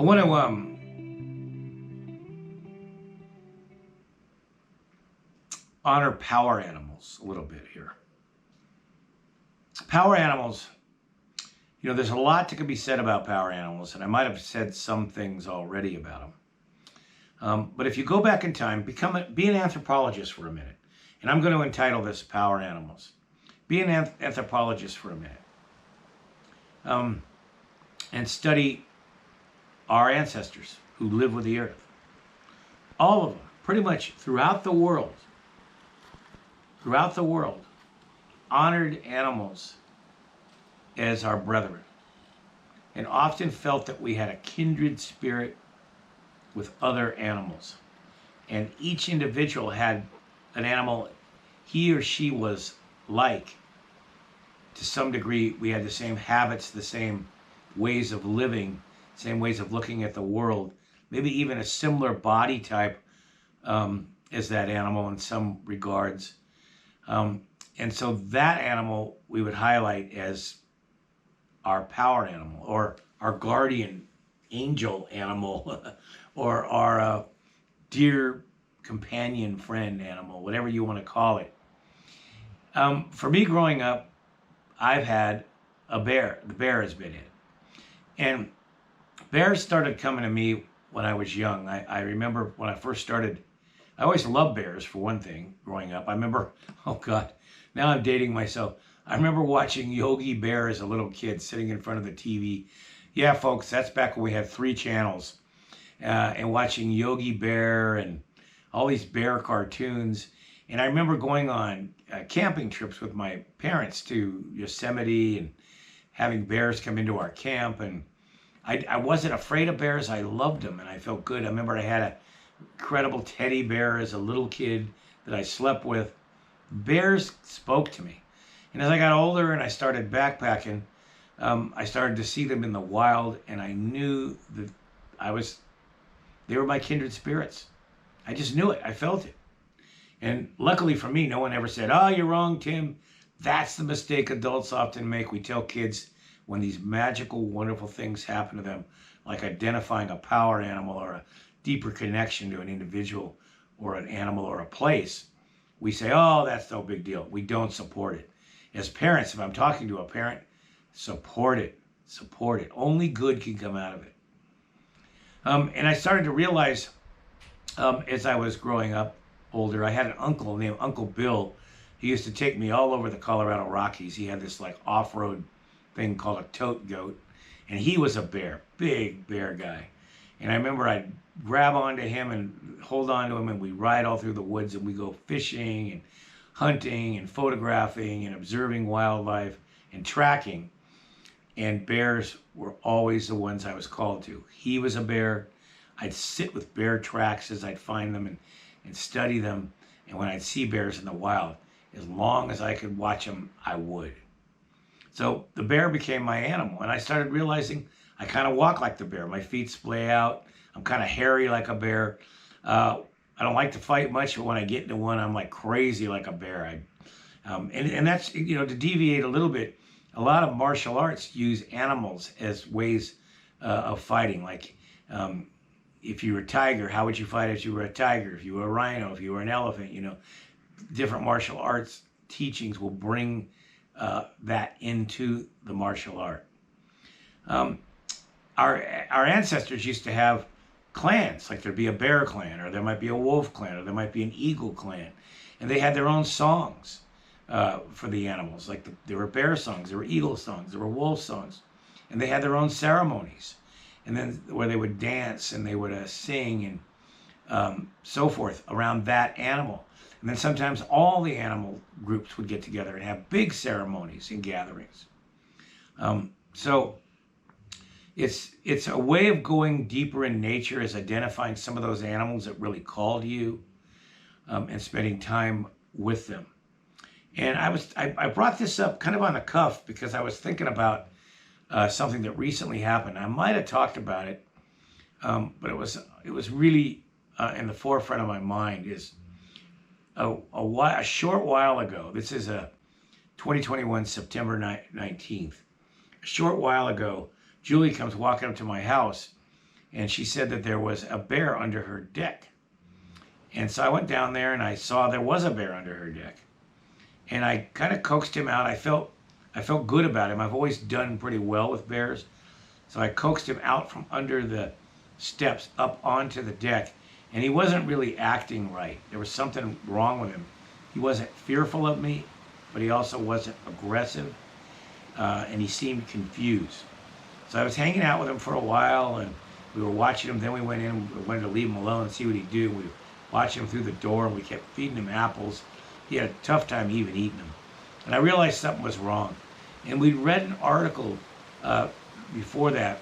I want to honor power animals a little bit here. Power animals, there's a lot that could be said about power animals, and I might have said some things already about them. But if you go back in time, be an anthropologist for a minute. And I'm going to entitle this Power Animals. Be an anthropologist for a minute. And study our ancestors who live with the earth. All of them, pretty much throughout the world, honored animals as our brethren, and often felt that we had a kindred spirit with other animals. And each individual had an animal he or she was like. To some degree, we had the same habits, the same ways of living, same ways of looking at the world, maybe even a similar body type as that animal in some regards. And so that animal we would highlight as our power animal, or our guardian angel animal, or our dear companion friend animal, whatever you want to call it. For me growing up, I've had a bear. The bear has been it. And bears started coming to me when I was young. I remember when I first started, I always loved bears, for one thing, growing up. I remember, oh God, now I'm dating myself. I remember watching Yogi Bear as a little kid sitting in front of the TV. Yeah, folks, that's back when we had 3 channels. And watching Yogi Bear and all these bear cartoons. And I remember going on camping trips with my parents to Yosemite and having bears come into our camp. And I wasn't afraid of bears. I loved them and I felt good. I remember I had an incredible teddy bear as a little kid that I slept with. Bears spoke to me. And as I got older and I started backpacking, I started to see them in the wild, and I knew that they were my kindred spirits. I just knew it. I felt it. And luckily for me, no one ever said, "Oh, you're wrong, Tim." That's the mistake adults often make. We tell kids when these magical, wonderful things happen to them, like identifying a power animal or a deeper connection to an individual or an animal or a place, we say, "Oh, that's no big deal." We don't support it. As parents, if I'm talking to a parent, support it. Support it. Only good can come out of it. And I started to realize as I was growing up older, I had an uncle named Uncle Bill. He used to take me all over the Colorado Rockies. He had this like off-road thing called a tote goat. And he was a bear, big bear guy. And I remember I'd grab onto him and hold on to him, and we'd ride all through the woods, and we go fishing and hunting and photographing and observing wildlife and tracking. And bears were always the ones I was called to. He was a bear. I'd sit with bear tracks as I'd find them and study them. And when I'd see bears in the wild, as long as I could watch them, I would. So the bear became my animal. And I started realizing I kind of walk like the bear. My feet splay out. I'm kind of hairy like a bear. I don't like to fight much, but when I get into one, I'm like crazy like a bear. And that's, to deviate a little bit, a lot of martial arts use animals as ways of fighting. Like if you were a tiger, how would you fight if you were a tiger? If you were a rhino, if you were an elephant, different martial arts teachings will bring that into the martial art. Our ancestors used to have clans, like there'd be a bear clan, or there might be a wolf clan, or there might be an eagle clan. And they had their own songs for the animals. Like there were bear songs, there were eagle songs, there were wolf songs. And they had their own ceremonies. And then where they would dance and they would sing and so forth around that animal. And then sometimes all the animal groups would get together and have big ceremonies and gatherings. So it's a way of going deeper in nature, is identifying some of those animals that really called you and spending time with them. And I brought this up kind of on the cuff because I was thinking about something that recently happened. I might have talked about it, but it was really in the forefront of my mind. Is a short while ago. This is 2021 September 19th. A short while ago, Julie comes walking up to my house, and she said that there was a bear under her deck. And so I went down there and I saw there was a bear under her deck. And I kind of coaxed him out. I felt good about him. I've always done pretty well with bears. So I coaxed him out from under the steps up onto the deck. And he wasn't really acting right. There was something wrong with him. He wasn't fearful of me, but he also wasn't aggressive. And he seemed confused. So I was hanging out with him for a while, and we were watching him. Then we went in. We wanted to leave him alone and see what he'd do. We watched him through the door, and we kept feeding him apples. He had a tough time even eating them. And I realized something was wrong. And we'd read an article before that,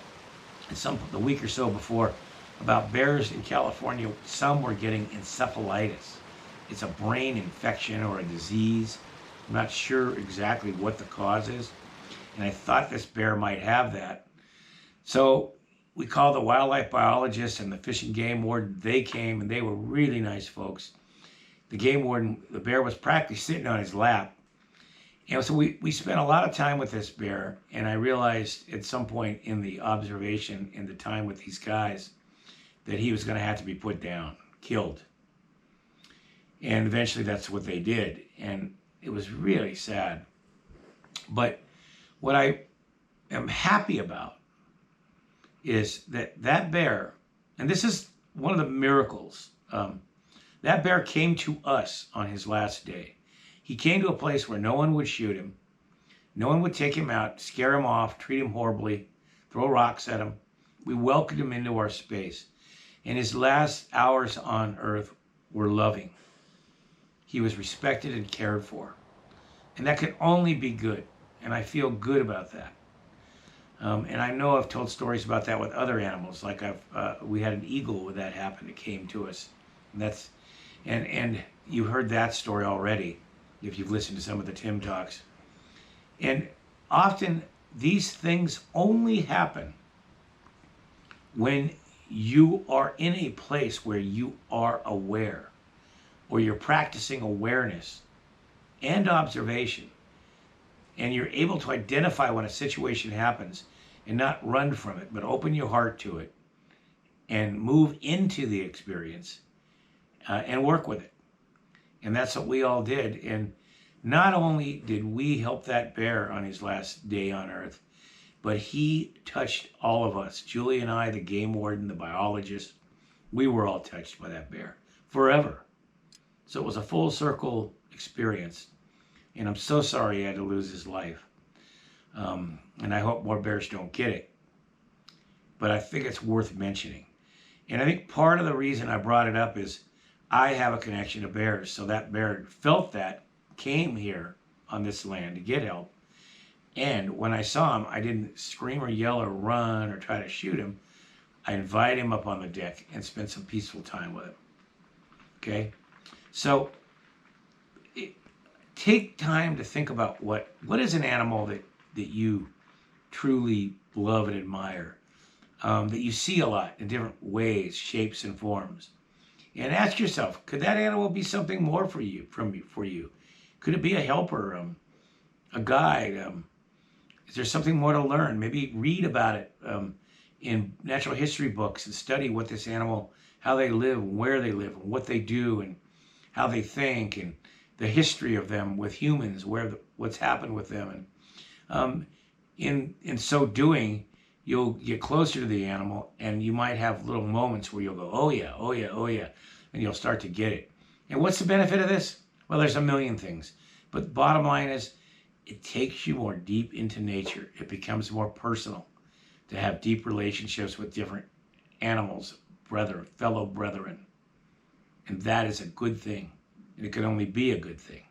the week or so before, about bears in California. Some were getting encephalitis. It's a brain infection or a disease. I'm not sure exactly what the cause is. And I thought this bear might have that. So we called the wildlife biologist and the fish and game warden. They came, and they were really nice folks. The game warden, the bear was practically sitting on his lap. And so we spent a lot of time with this bear, and I realized at some point in the observation, in the time with these guys, that he was going to have to be put down, killed. And eventually that's what they did. And it was really sad. But what I am happy about is that bear, and this is one of the miracles, that bear came to us on his last day. He came to a place where no one would shoot him. No one would take him out, scare him off, treat him horribly, throw rocks at him. We welcomed him into our space. And his last hours on earth were loving. He was respected and cared for. And that can only be good. And I feel good about that. And I know I've told stories about that with other animals. Like we had an eagle where that happened. It came to us. And you've heard that story already if you've listened to some of the Tim Talks. And often these things only happen when you are in a place where you are aware, or you're practicing awareness and observation, and you're able to identify when a situation happens and not run from it, but open your heart to it and move into the experience and work with it. And that's what we all did. And not only did we help that bear on his last day on earth, but he touched all of us. Julie and I, the game warden, the biologist, we were all touched by that bear forever. So it was a full circle experience. And I'm so sorry he had to lose his life. And I hope more bears don't get it. But I think it's worth mentioning. And I think part of the reason I brought it up is I have a connection to bears. So that bear felt that, came here on this land to get help. And when I saw him, I didn't scream or yell or run or try to shoot him. I invited him up on the deck and spent some peaceful time with him. Okay? So take time to think about what is an animal that you truly love and admire, that you see a lot in different ways, shapes, and forms. And ask yourself, could that animal be something more for you? Could it be a helper, a guide? Is there something more to learn? Maybe read about it in natural history books and study what this animal, how they live, where they live, and what they do, and how they think, and the history of them with humans, what's happened with them. And in so doing, you'll get closer to the animal, and you might have little moments where you'll go, oh yeah, oh yeah, oh yeah, and you'll start to get it. And what's the benefit of this? Well, there's a million things. But the bottom line is, it takes you more deep into nature. It becomes more personal to have deep relationships with different animals, fellow brethren. And that is a good thing. And it can only be a good thing.